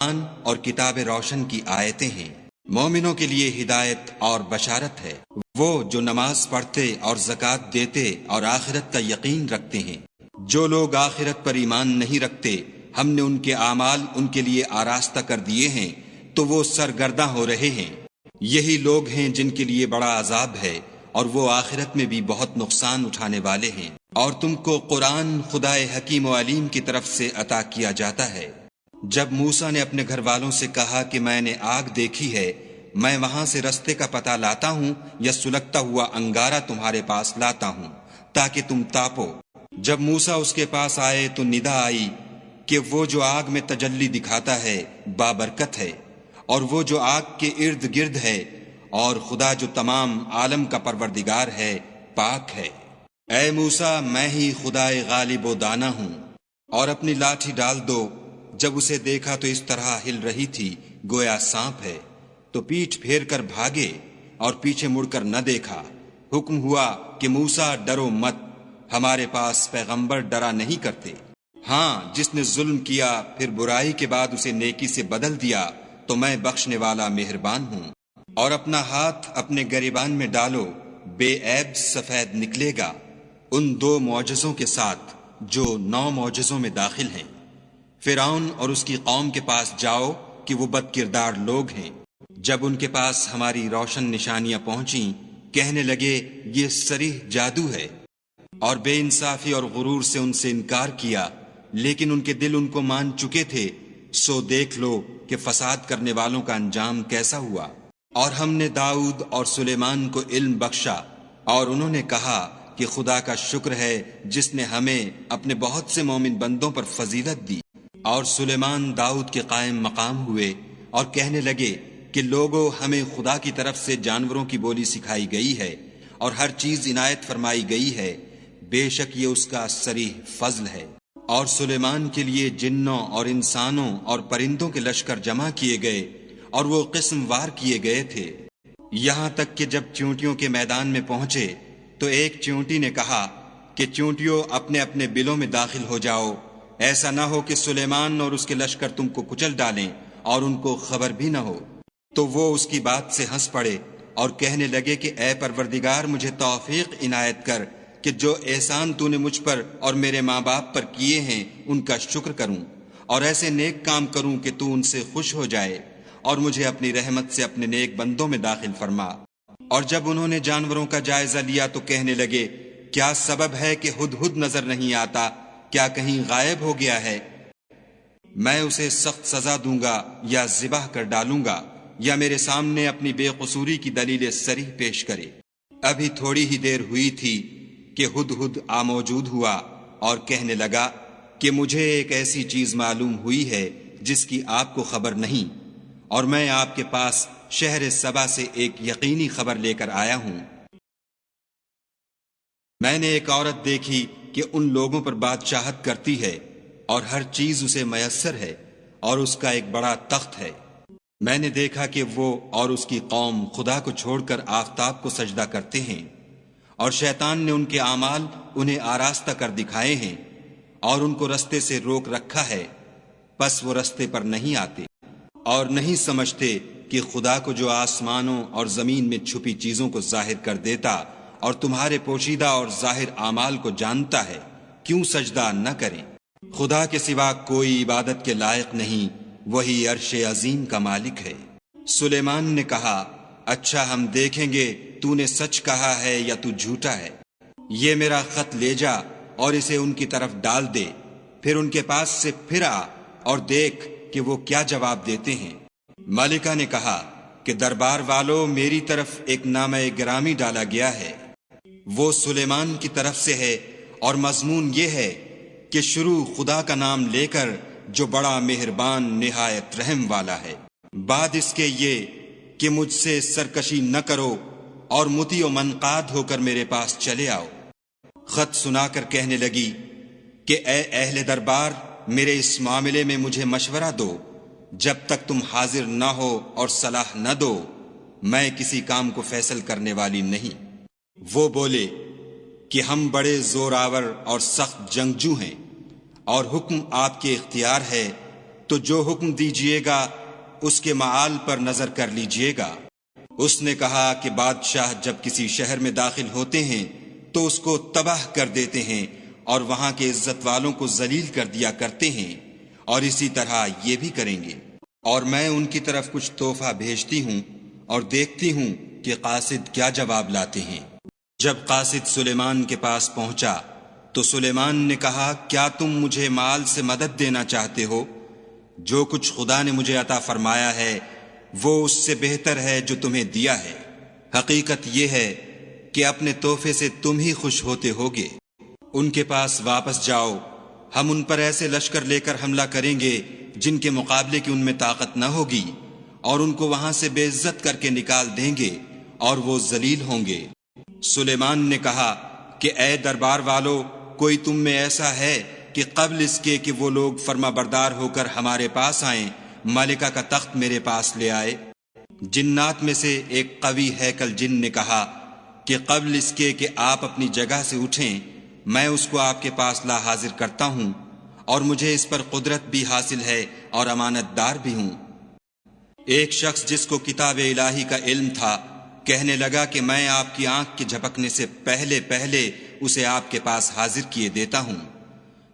قرآن اور کتاب روشن کی آیتیں ہیں، مومنوں کے لیے ہدایت اور بشارت ہے۔ وہ جو نماز پڑھتے اور زکوٰۃ دیتے اور آخرت کا یقین رکھتے ہیں۔ جو لوگ آخرت پر ایمان نہیں رکھتے، ہم نے ان کے اعمال ان کے لیے آراستہ کر دیے ہیں تو وہ سرگرداں ہو رہے ہیں۔ یہی لوگ ہیں جن کے لیے بڑا عذاب ہے اور وہ آخرت میں بھی بہت نقصان اٹھانے والے ہیں۔ اور تم کو قرآن خدائے حکیم و علیم کی طرف سے عطا کیا جاتا ہے۔ جب موسیٰ نے اپنے گھر والوں سے کہا کہ میں نے آگ دیکھی ہے، میں وہاں سے رستے کا پتہ لاتا ہوں یا سلگتا ہوا انگارہ تمہارے پاس لاتا ہوں تاکہ تم تاپو۔ جب موسیٰ اس کے پاس آئے تو ندا آئی کہ وہ جو آگ میں تجلی دکھاتا ہے بابرکت ہے، اور وہ جو آگ کے ارد گرد ہے، اور خدا جو تمام عالم کا پروردگار ہے پاک ہے۔ اے موسیٰ، میں ہی خدائے غالب و دانا ہوں، اور اپنی لاٹھی ڈال دو۔ جب اسے دیکھا تو اس طرح ہل رہی تھی گویا سانپ ہے، تو پیٹھ پھیر کر بھاگے اور پیچھے مڑ کر نہ دیکھا۔ حکم ہوا کہ موسیٰ ڈرو مت، ہمارے پاس پیغمبر ڈرا نہیں کرتے۔ ہاں، جس نے ظلم کیا پھر برائی کے بعد اسے نیکی سے بدل دیا تو میں بخشنے والا مہربان ہوں۔ اور اپنا ہاتھ اپنے گریبان میں ڈالو، بے عیب سفید نکلے گا، ان 2 معجزوں کے ساتھ جو 9 معجزوں میں داخل ہیں۔ فرعون اور اس کی قوم کے پاس جاؤ کہ وہ بد کردار لوگ ہیں۔ جب ان کے پاس ہماری روشن نشانیاں پہنچیں، کہنے لگے یہ صریح جادو ہے، اور بے انصافی اور غرور سے ان سے انکار کیا، لیکن ان کے دل ان کو مان چکے تھے۔ سو دیکھ لو کہ فساد کرنے والوں کا انجام کیسا ہوا۔ اور ہم نے داؤد اور سلیمان کو علم بخشا، اور انہوں نے کہا کہ خدا کا شکر ہے جس نے ہمیں اپنے بہت سے مومن بندوں پر فضیلت دی۔ اور سلیمان داؤد کے قائم مقام ہوئے اور کہنے لگے کہ لوگوں، ہمیں خدا کی طرف سے جانوروں کی بولی سکھائی گئی ہے اور ہر چیز عنایت فرمائی گئی ہے، بے شک یہ اس کا صریح فضل ہے۔ اور سلیمان کے لیے جنوں اور انسانوں اور پرندوں کے لشکر جمع کیے گئے، اور وہ قسم وار کیے گئے تھے، یہاں تک کہ جب چیونٹیوں کے میدان میں پہنچے تو ایک چیونٹی نے کہا کہ چیونٹیوں اپنے اپنے بلوں میں داخل ہو جاؤ، ایسا نہ ہو کہ سلیمان اور اس کے لشکر تم کو کچل ڈالیں اور ان کو خبر بھی نہ ہو۔ تو وہ اس کی بات سے ہنس پڑے اور کہنے لگے کہ اے پروردگار، مجھے توفیق عنایت کر کہ جو احسان تو نے مجھ پر اور میرے ماں باپ پر کیے ہیں ان کا شکر کروں، اور ایسے نیک کام کروں کہ تو ان سے خوش ہو جائے، اور مجھے اپنی رحمت سے اپنے نیک بندوں میں داخل فرما۔ اور جب انہوں نے جانوروں کا جائزہ لیا تو کہنے لگے کیا سبب ہے کہ ہدہد نظر نہیں آتا؟ کیا کہیں غائب ہو گیا ہے؟ میں اسے سخت سزا دوں گا یا ذبح کر ڈالوں گا، یا میرے سامنے اپنی بے قصوری کی دلیل صریح پیش کرے۔ ابھی تھوڑی ہی دیر ہوئی تھی کہ ہدہد موجود ہوا اور کہنے لگا کہ مجھے ایک ایسی چیز معلوم ہوئی ہے جس کی آپ کو خبر نہیں، اور میں آپ کے پاس شہر سبا سے ایک یقینی خبر لے کر آیا ہوں۔ میں نے ایک عورت دیکھی کہ ان لوگوں پر بادشاہت کرتی ہے اور ہر چیز اسے میسر ہے، اور اس کا ایک بڑا تخت ہے۔ میں نے دیکھا کہ وہ اور اس کی قوم خدا کو چھوڑ کر آفتاب کو سجدہ کرتے ہیں، اور شیطان نے ان کے اعمال انہیں آراستہ کر دکھائے ہیں اور ان کو رستے سے روک رکھا ہے، پس وہ رستے پر نہیں آتے اور نہیں سمجھتے کہ خدا کو جو آسمانوں اور زمین میں چھپی چیزوں کو ظاہر کر دیتا اور تمہارے پوشیدہ اور ظاہر اعمال کو جانتا ہے، کیوں سجدہ نہ کریں۔ خدا کے سوا کوئی عبادت کے لائق نہیں، وہی عرش عظیم کا مالک ہے۔ سلیمان نے کہا اچھا، ہم دیکھیں گے تو نے سچ کہا ہے یا تو جھوٹا ہے۔ یہ میرا خط لے جا اور اسے ان کی طرف ڈال دے، پھر ان کے پاس سے پھر آ اور دیکھ کہ وہ کیا جواب دیتے ہیں۔ ملکہ نے کہا کہ دربار والو، میری طرف ایک نامہ گرامی ڈالا گیا ہے، وہ سلیمان کی طرف سے ہے، اور مضمون یہ ہے کہ شروع خدا کا نام لے کر جو بڑا مہربان نہایت رحم والا ہے، بعد اس کے یہ کہ مجھ سے سرکشی نہ کرو اور مطیع و منقاد ہو کر میرے پاس چلے آؤ۔ خط سنا کر کہنے لگی کہ اے اہل دربار، میرے اس معاملے میں مجھے مشورہ دو، جب تک تم حاضر نہ ہو اور صلاح نہ دو میں کسی کام کو فیصل کرنے والی نہیں۔ وہ بولے کہ ہم بڑے زور آور اور سخت جنگجو ہیں، اور حکم آپ کے اختیار ہے تو جو حکم دیجیے گا اس کے معال پر نظر کر لیجیے گا۔ اس نے کہا کہ بادشاہ جب کسی شہر میں داخل ہوتے ہیں تو اس کو تباہ کر دیتے ہیں اور وہاں کے عزت والوں کو ذلیل کر دیا کرتے ہیں، اور اسی طرح یہ بھی کریں گے۔ اور میں ان کی طرف کچھ تحفہ بھیجتی ہوں اور دیکھتی ہوں کہ قاصد کیا جواب لاتے ہیں۔ جب قاصد سلیمان کے پاس پہنچا تو سلیمان نے کہا، کیا تم مجھے مال سے مدد دینا چاہتے ہو؟ جو کچھ خدا نے مجھے عطا فرمایا ہے وہ اس سے بہتر ہے جو تمہیں دیا ہے۔ حقیقت یہ ہے کہ اپنے تحفے سے تم ہی خوش ہوتے ہوگے۔ ان کے پاس واپس جاؤ، ہم ان پر ایسے لشکر لے کر حملہ کریں گے جن کے مقابلے کی ان میں طاقت نہ ہوگی، اور ان کو وہاں سے بے عزت کر کے نکال دیں گے اور وہ ذلیل ہوں گے۔ سلیمان نے کہا کہ اے دربار والو، کوئی تم میں ایسا ہے کہ قبل اس کے کہ وہ لوگ فرما بردار ہو کر ہمارے پاس آئیں، ملکہ کا تخت میرے پاس لے آئے؟ جنات میں سے ایک قوی ہیکل جن نے کہا کہ قبل اس کے کہ آپ اپنی جگہ سے اٹھیں میں اس کو آپ کے پاس لا حاضر کرتا ہوں، اور مجھے اس پر قدرت بھی حاصل ہے اور امانت دار بھی ہوں۔ ایک شخص جس کو کتاب الہی کا علم تھا کہنے لگا کہ میں آپ کی آنکھ کے جھپکنے سے پہلے اسے آپ کے پاس حاضر کیے دیتا ہوں۔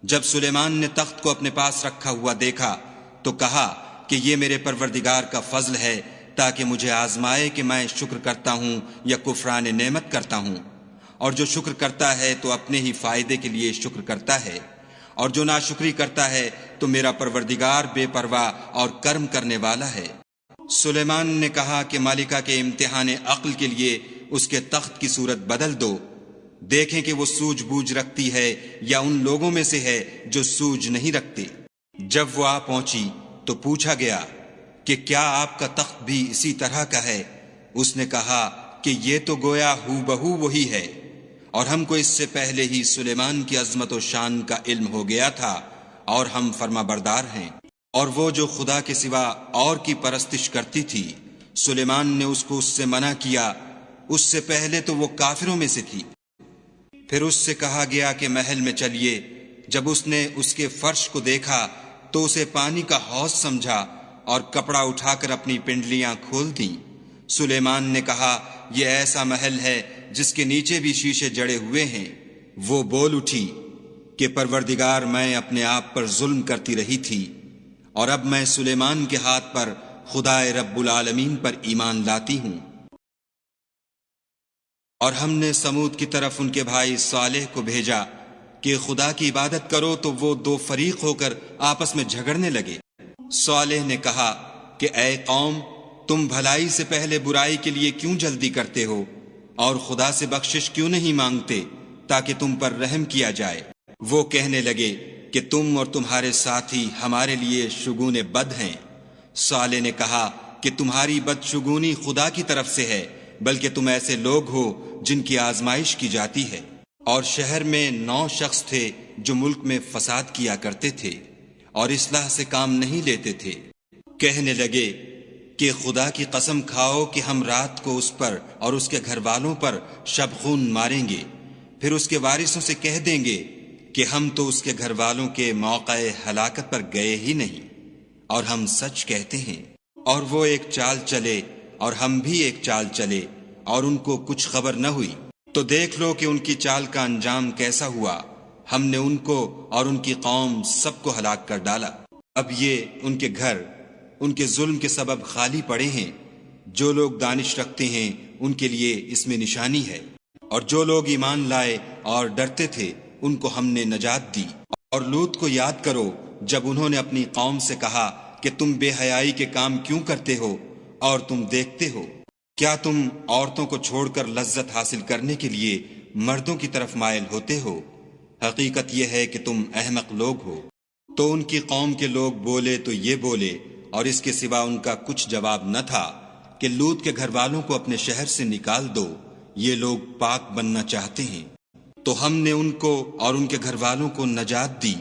جب سلیمان نے تخت کو اپنے پاس رکھا ہوا دیکھا تو کہا کہ یہ میرے پروردگار کا فضل ہے تاکہ مجھے آزمائے کہ میں شکر کرتا ہوں یا کفران نعمت کرتا ہوں، اور جو شکر کرتا ہے تو اپنے ہی فائدے کے لیے شکر کرتا ہے، اور جو ناشکری کرتا ہے تو میرا پروردگار بے پرواہ اور کرم کرنے والا ہے۔ سلیمان نے کہا کہ مالکہ کے امتحان عقل کے لیے اس کے تخت کی صورت بدل دو، دیکھیں کہ وہ سوجھ بوجھ رکھتی ہے یا ان لوگوں میں سے ہے جو سوجھ نہیں رکھتے۔ جب وہ آ پہنچی تو پوچھا گیا کہ کیا آپ کا تخت بھی اسی طرح کا ہے؟ اس نے کہا کہ یہ تو گویا ہو بہو وہی ہے، اور ہم کو اس سے پہلے ہی سلیمان کی عظمت و شان کا علم ہو گیا تھا، اور ہم فرما بردار ہیں۔ اور وہ جو خدا کے سوا اور کی پرستش کرتی تھی، سلیمان نے اس کو اس سے منع کیا، اس سے پہلے تو وہ کافروں میں سے تھی۔ پھر اس سے کہا گیا کہ محل میں چلیے۔ جب اس نے اس کے فرش کو دیکھا تو اسے پانی کا حوض سمجھا اور کپڑا اٹھا کر اپنی پنڈلیاں کھول دیں۔ سلیمان نے کہا یہ ایسا محل ہے جس کے نیچے بھی شیشے جڑے ہوئے ہیں۔ وہ بول اٹھی کہ پروردگار، میں اپنے آپ پر ظلم کرتی رہی تھی، اور اب میں سلیمان کے ہاتھ پر خدا رب العالمین پر ایمان لاتی ہوں۔ اور ہم نے سمود کی طرف ان کے بھائی صالح کو بھیجا کہ خدا کی عبادت کرو، تو وہ دو فریق ہو کر آپس میں جھگڑنے لگے۔ صالح نے کہا کہ اے قوم، تم بھلائی سے پہلے برائی کے لیے کیوں جلدی کرتے ہو، اور خدا سے بخشش کیوں نہیں مانگتے تاکہ تم پر رحم کیا جائے؟ وہ کہنے لگے کہ تم اور تمہارے ساتھی ہمارے لیے شگون بد ہیں۔ صالح نے کہا کہ تمہاری بدشگونی خدا کی طرف سے ہے، بلکہ تم ایسے لوگ ہو جن کی آزمائش کی جاتی ہے۔ اور شہر میں 9 شخص تھے جو ملک میں فساد کیا کرتے تھے اور اصلاح سے کام نہیں لیتے تھے۔ کہنے لگے کہ خدا کی قسم کھاؤ کہ ہم رات کو اس پر اور اس کے گھر والوں پر شبخون ماریں گے، پھر اس کے وارثوں سے کہہ دیں گے کہ ہم تو اس کے گھر والوں کے موقع ہلاکت پر گئے ہی نہیں، اور ہم سچ کہتے ہیں۔ اور وہ ایک چال چلے اور ہم بھی ایک چال چلے، اور ان کو کچھ خبر نہ ہوئی۔ تو دیکھ لو کہ ان کی چال کا انجام کیسا ہوا۔ ہم نے ان کو اور ان کی قوم سب کو ہلاک کر ڈالا۔ اب یہ ان کے گھر ان کے ظلم کے سبب خالی پڑے ہیں۔ جو لوگ دانش رکھتے ہیں ان کے لیے اس میں نشانی ہے، اور جو لوگ ایمان لائے اور ڈرتے تھے ان کو ہم نے نجات دی۔ اور لوط کو یاد کرو جب انہوں نے اپنی قوم سے کہا کہ تم بے حیائی کے کام کیوں کرتے ہو، اور تم دیکھتے ہو کیا تم عورتوں کو چھوڑ کر لذت حاصل کرنے کے لیے مردوں کی طرف مائل ہوتے ہو؟ حقیقت یہ ہے کہ تم احمق لوگ ہو۔ تو ان کی قوم کے لوگ بولے تو یہ بولے، اور اس کے سوا ان کا کچھ جواب نہ تھا کہ لوط کے گھر والوں کو اپنے شہر سے نکال دو، یہ لوگ پاک بننا چاہتے ہیں۔ تو ہم نے ان کو اور ان کے گھر والوں کو نجات دی،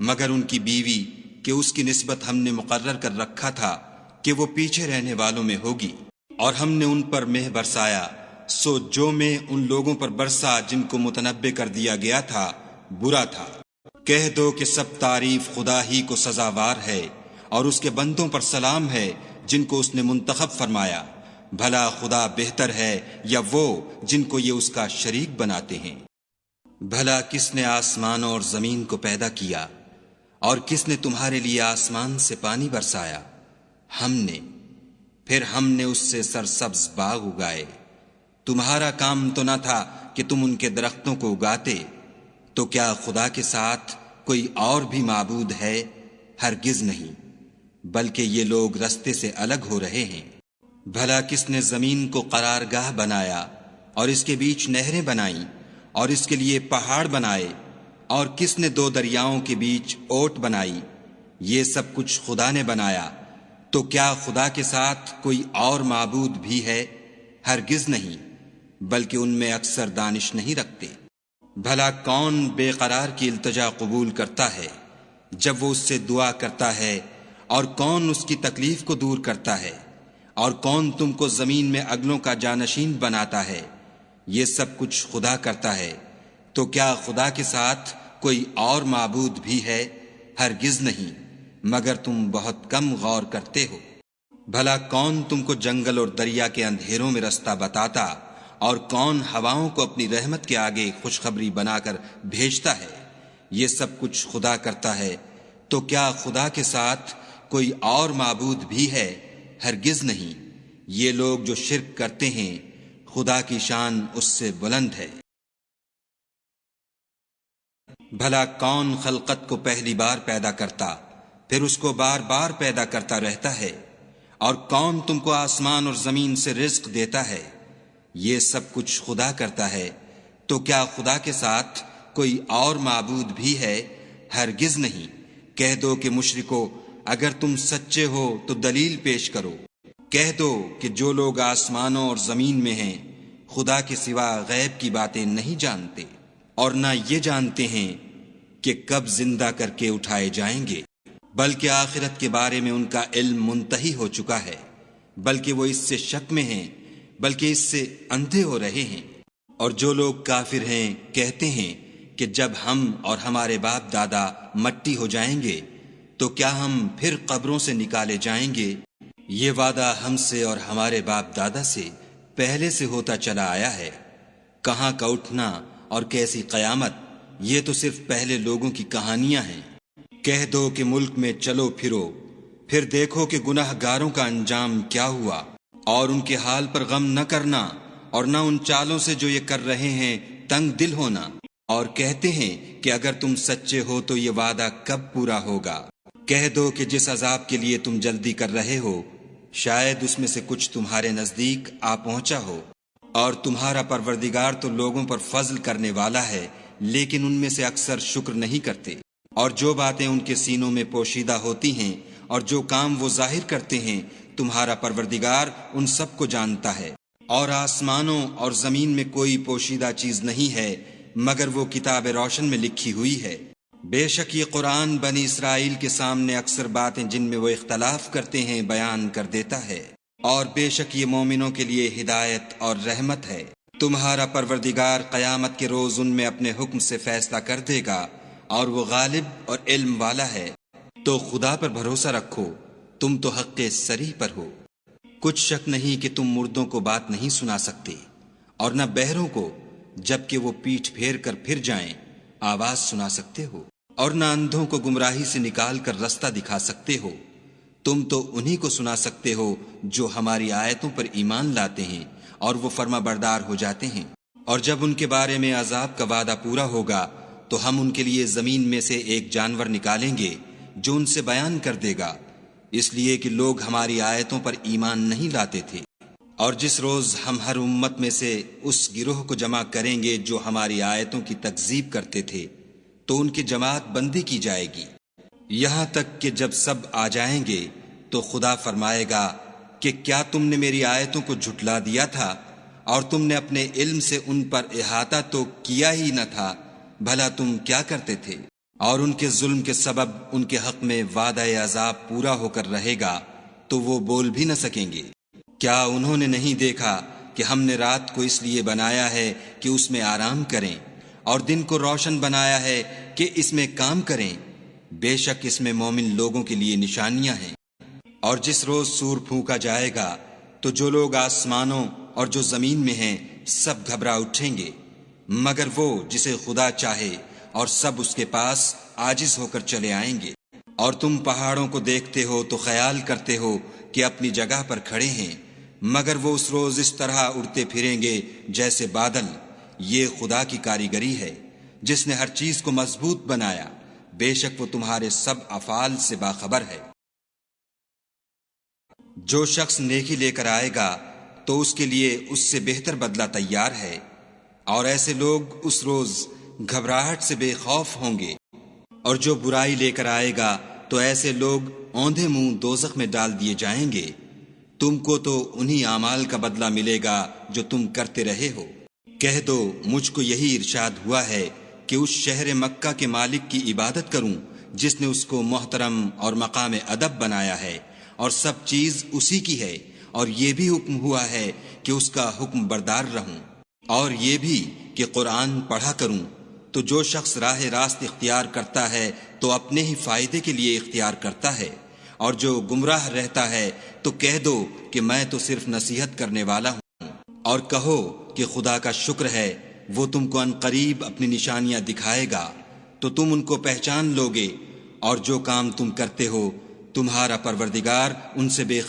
مگر ان کی بیوی کہ اس کی نسبت ہم نے مقرر کر رکھا تھا کہ وہ پیچھے رہنے والوں میں ہوگی۔ اور ہم نے ان پر مہ برسایا، سو جو مہ ان لوگوں پر برسا جن کو متنبع کر دیا گیا تھا برا تھا۔ کہہ دو کہ سب تعریف خدا ہی کو سزاوار ہے، اور اس کے بندوں پر سلام ہے جن کو اس نے منتخب فرمایا۔ بھلا خدا بہتر ہے یا وہ جن کو یہ اس کا شریک بناتے ہیں؟ بھلا کس نے آسمانوں اور زمین کو پیدا کیا، اور کس نے تمہارے لیے آسمان سے پانی برسایا؟ ہم نے، پھر ہم نے اس سے سرسبز باغ اگائے۔ تمہارا کام تو نہ تھا کہ تم ان کے درختوں کو اگاتے، تو کیا خدا کے ساتھ کوئی اور بھی معبود ہے؟ ہرگز نہیں، بلکہ یہ لوگ رستے سے الگ ہو رہے ہیں۔ بھلا کس نے زمین کو قرارگاہ بنایا اور اس کے بیچ نہریں بنائیں اور اس کے لیے پہاڑ بنائے، اور کس نے دو دریاؤں کے بیچ اوٹ بنائی؟ یہ سب کچھ خدا نے بنایا، تو کیا خدا کے ساتھ کوئی اور معبود بھی ہے؟ ہرگز نہیں، بلکہ ان میں اکثر دانش نہیں رکھتے۔ بھلا کون بے قرار کی التجا قبول کرتا ہے جب وہ اس سے دعا کرتا ہے، اور کون اس کی تکلیف کو دور کرتا ہے، اور کون تم کو زمین میں اگلوں کا جانشین بناتا ہے؟ یہ سب کچھ خدا کرتا ہے، تو کیا خدا کے ساتھ کوئی اور معبود بھی ہے؟ ہرگز نہیں، مگر تم بہت کم غور کرتے ہو۔ بھلا کون تم کو جنگل اور دریا کے اندھیروں میں رستہ بتاتا، اور کون ہواؤں کو اپنی رحمت کے آگے خوشخبری بنا کر بھیجتا ہے؟ یہ سب کچھ خدا کرتا ہے، تو کیا خدا کے ساتھ کوئی اور معبود بھی ہے؟ ہرگز نہیں، یہ لوگ جو شرک کرتے ہیں خدا کی شان اس سے بلند ہے۔ بھلا کون خلقت کو پہلی بار پیدا کرتا پھر اس کو بار بار پیدا کرتا رہتا ہے؟ اور کون تم کو آسمان اور زمین سے رزق دیتا ہے؟ یہ سب کچھ خدا کرتا ہے، تو کیا خدا کے ساتھ کوئی اور معبود بھی ہے؟ ہرگز نہیں۔ کہہ دو کہ مشرکو، اگر تم سچے ہو تو دلیل پیش کرو۔ کہہ دو کہ جو لوگ آسمانوں اور زمین میں ہیں خدا کے سوا غیب کی باتیں نہیں جانتے، اور نہ یہ جانتے ہیں کہ کب زندہ کر کے اٹھائے جائیں گے، بلکہ آخرت کے بارے میں ان کا علم منتہی ہو چکا ہے، بلکہ وہ اس سے شک میں ہیں، بلکہ اس سے اندھے ہو رہے ہیں۔ اور جو لوگ کافر ہیں کہتے ہیں کہ جب ہم اور ہمارے باپ دادا مٹی ہو جائیں گے تو کیا ہم پھر قبروں سے نکالے جائیں گے؟ یہ وعدہ ہم سے اور ہمارے باپ دادا سے پہلے سے ہوتا چلا آیا ہے۔ کہاں کا اٹھنا اور کیسی قیامت، یہ تو صرف پہلے لوگوں کی کہانیاں ہیں۔ کہہ دو کہ ملک میں چلو پھرو، پھر دیکھو کہ گناہ گاروں کا انجام کیا ہوا، اور ان کے حال پر غم نہ کرنا، اور نہ ان چالوں سے جو یہ کر رہے ہیں تنگ دل ہونا، اور کہتے ہیں کہ اگر تم سچے ہو تو یہ وعدہ کب پورا ہوگا؟ کہہ دو کہ جس عذاب کے لیے تم جلدی کر رہے ہو شاید اس میں سے کچھ تمہارے نزدیک آ پہنچا ہو، اور تمہارا پروردگار تو لوگوں پر فضل کرنے والا ہے، لیکن ان میں سے اکثر شکر نہیں کرتے۔ اور جو باتیں ان کے سینوں میں پوشیدہ ہوتی ہیں اور جو کام وہ ظاہر کرتے ہیں تمہارا پروردگار ان سب کو جانتا ہے۔ اور آسمانوں اور زمین میں کوئی پوشیدہ چیز نہیں ہے مگر وہ کتاب روشن میں لکھی ہوئی ہے۔ بے شک یہ قرآن بنی اسرائیل کے سامنے اکثر باتیں جن میں وہ اختلاف کرتے ہیں بیان کر دیتا ہے، اور بے شک یہ مومنوں کے لیے ہدایت اور رحمت ہے۔ تمہارا پروردگار قیامت کے روز ان میں اپنے حکم سے فیصلہ کر دے گا، اور وہ غالب اور علم والا ہے۔ تو خدا پر بھروسہ رکھو، تم تو حق صریح پر ہو۔ کچھ شک نہیں کہ تم مردوں کو بات نہیں سنا سکتے، اور نہ بہروں کو جبکہ وہ پیٹھ پھیر کر پھر جائیں آواز سنا سکتے ہو، اور نہ اندھوں کو گمراہی سے نکال کر رستہ دکھا سکتے ہو۔ تم تو انہی کو سنا سکتے ہو جو ہماری آیتوں پر ایمان لاتے ہیں اور وہ فرما بردار ہو جاتے ہیں۔ اور جب ان کے بارے میں عذاب کا وعدہ پورا ہوگا تو ہم ان کے لیے زمین میں سے ایک جانور نکالیں گے جو ان سے بیان کر دے گا، اس لیے کہ لوگ ہماری آیتوں پر ایمان نہیں لاتے تھے۔ اور جس روز ہم ہر امت میں سے اس گروہ کو جمع کریں گے جو ہماری آیتوں کی تکذیب کرتے تھے تو ان کی جماعت بندی کی جائے گی، یہاں تک کہ جب سب آ جائیں گے تو خدا فرمائے گا کہ کیا تم نے میری آیتوں کو جھٹلا دیا تھا اور تم نے اپنے علم سے ان پر احاطہ تو کیا ہی نہ تھا؟ بھلا تم کیا کرتے تھے؟ اور ان کے ظلم کے سبب ان کے حق میں وعدہ عذاب پورا ہو کر رہے گا تو وہ بول بھی نہ سکیں گے۔ کیا انہوں نے نہیں دیکھا کہ ہم نے رات کو اس لیے بنایا ہے کہ اس میں آرام کریں، اور دن کو روشن بنایا ہے کہ اس میں کام کریں؟ بے شک اس میں مومن لوگوں کے لیے نشانیاں ہیں۔ اور جس روز سور پھونکا جائے گا تو جو لوگ آسمانوں اور جو زمین میں ہیں سب گھبرا اٹھیں گے، مگر وہ جسے خدا چاہے، اور سب اس کے پاس عاجز ہو کر چلے آئیں گے۔ اور تم پہاڑوں کو دیکھتے ہو تو خیال کرتے ہو کہ اپنی جگہ پر کھڑے ہیں، مگر وہ اس روز اس طرح اڑتے پھریں گے جیسے بادل۔ یہ خدا کی کاریگری ہے جس نے ہر چیز کو مضبوط بنایا، بے شک وہ تمہارے سب افعال سے باخبر ہے۔ جو شخص نیکی لے کر آئے گا تو اس کے لیے اس سے بہتر بدلہ تیار ہے، اور ایسے لوگ اس روز گھبراہٹ سے بے خوف ہوں گے۔ اور جو برائی لے کر آئے گا تو ایسے لوگ اوندھے منہ دوزخ میں ڈال دیے جائیں گے۔ تم کو تو انہی اعمال کا بدلہ ملے گا جو تم کرتے رہے ہو۔ کہہ دو مجھ کو یہی ارشاد ہوا ہے کہ اس شہر مکہ کے مالک کی عبادت کروں جس نے اس کو محترم اور مقام ادب بنایا ہے، اور سب چیز اسی کی ہے، اور یہ بھی حکم ہوا ہے کہ اس کا حکم بردار رہوں، اور یہ بھی کہ قرآن پڑھا کروں۔ تو جو شخص راہ راست اختیار کرتا ہے تو اپنے ہی فائدے کے لیے اختیار کرتا ہے، اور جو گمراہ رہتا ہے تو کہہ دو کہ میں تو صرف نصیحت کرنے والا ہوں۔ اور کہو کہ خدا کا شکر ہے وہ تم کو عنقریب اپنی نشانیاں دکھائے گا تو تم ان کو پہچان لوگے، اور جو کام تم کرتے ہو تمہارا پروردگار ان سے بے